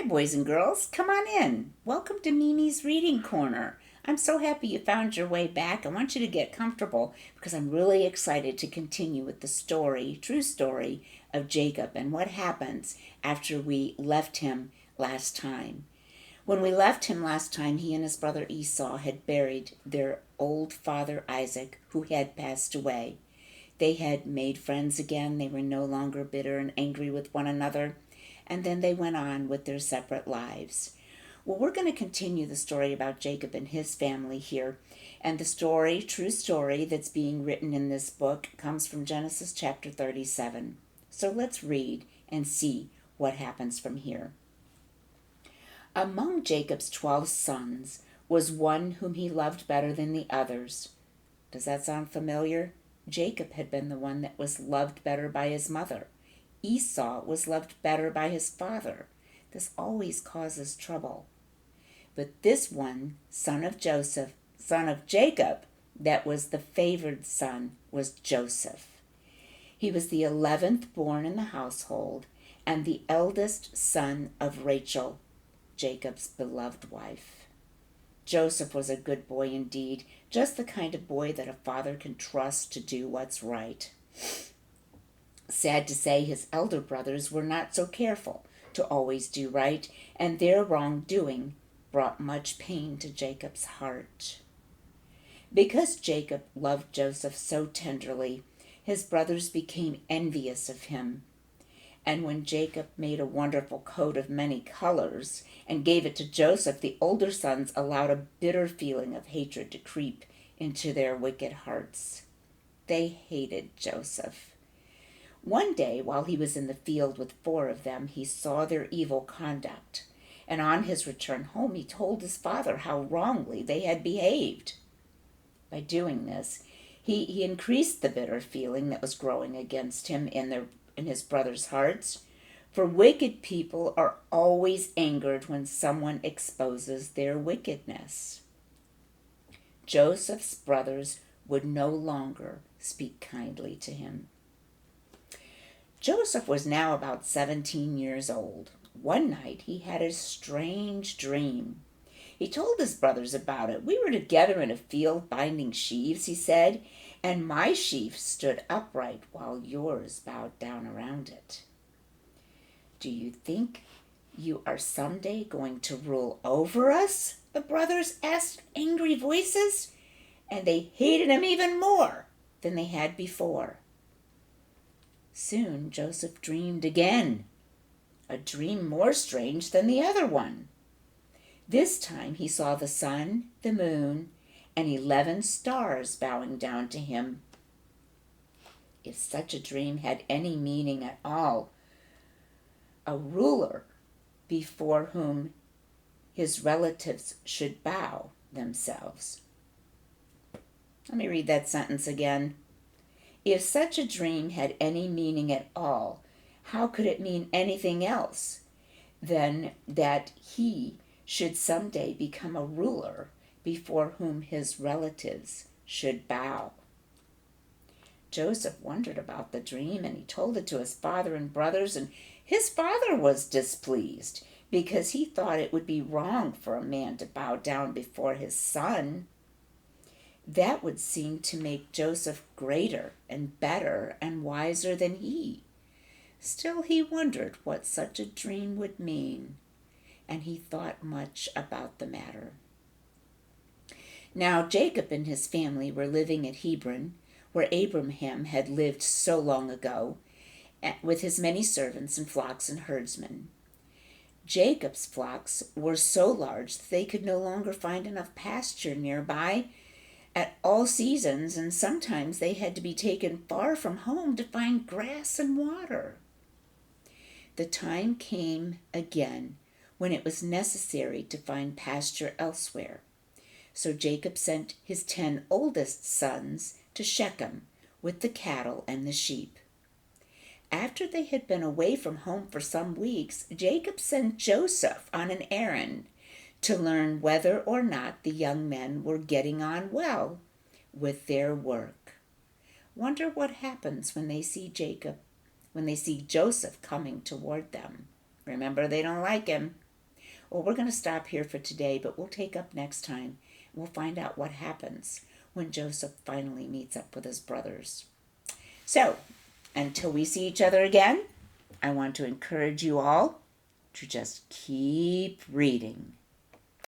boys and girls. Come on in. Welcome to Mimi's Reading Corner. I'm so happy you found your way back. I want you to get comfortable because I'm really excited to continue with the story, true story, of Jacob and what happens after we left him last time. When we left him last time, he and his brother Esau had buried their old father Isaac, who had passed away. They had made friends again. They were no longer bitter and angry with one another. And then they went on with their separate lives. Well, we're going to continue the story about Jacob and his family here. And the story, true story, that's being written in this book comes from Genesis chapter 37. So let's read and see what happens from here. Among Jacob's 12 sons was one whom he loved better than the others. Does that sound familiar? Jacob had been the one that was loved better by his mother. Esau was loved better by his father. This always causes trouble. But this one, son of Jacob, that was the favored son, was Joseph. He was the 11th born in the household and the eldest son of Rachel, Jacob's beloved wife. Joseph was a good boy indeed, just the kind of boy that a father can trust to do what's right. Sad to say, his elder brothers were not so careful to always do right, and their wrongdoing brought much pain to Jacob's heart. Because Jacob loved Joseph so tenderly, his brothers became envious of him. And when Jacob made a wonderful coat of many colors and gave it to Joseph, the older sons allowed a bitter feeling of hatred to creep into their wicked hearts. They hated Joseph. One day, while he was in the field with 4 of them, he saw their evil conduct. And on his return home, he told his father how wrongly they had behaved. By doing this, he increased the bitter feeling that was growing against him in his brothers' hearts. For wicked people are always angered when someone exposes their wickedness. Joseph's brothers would no longer speak kindly to him. Joseph was now about 17 years old. One night he had a strange dream. He told his brothers about it. "We were together in a field binding sheaves," he said, "and my sheaf stood upright while yours bowed down around it." "Do you think you are someday going to rule over us?" the brothers asked in angry voices, and they hated him even more than they had before. Soon Joseph dreamed again, a dream more strange than the other one. This time he saw the sun, the moon, and 11 stars bowing down to him. If such a dream had any meaning at all, a ruler before whom his relatives should bow themselves. Let me read that sentence again. If such a dream had any meaning at all, how could it mean anything else than that he should someday become a ruler before whom his relatives should bow? Joseph wondered about the dream, and he told it to his father and brothers, and his father was displeased because he thought it would be wrong for a man to bow down before his son. That would seem to make Joseph greater and better and wiser than he. Still, he wondered what such a dream would mean, and he thought much about the matter. Now Jacob and his family were living at Hebron, where Abraham had lived so long ago, with his many servants and flocks and herdsmen. Jacob's flocks were so large that they could no longer find enough pasture nearby at all seasons, and sometimes they had to be taken far from home to find grass and water. The time came again when it was necessary to find pasture elsewhere. So Jacob sent his 10 oldest sons to Shechem with the cattle and the sheep. After they had been away from home for some weeks, Jacob sent Joseph on an errand to learn whether or not the young men were getting on well with their work. Wonder what happens when they see Joseph coming toward them. Remember, they don't like him. Well, we're going to stop here for today, but we'll take up next time. We'll find out what happens when Joseph finally meets up with his brothers. So, until we see each other again, I want to encourage you all to just keep reading.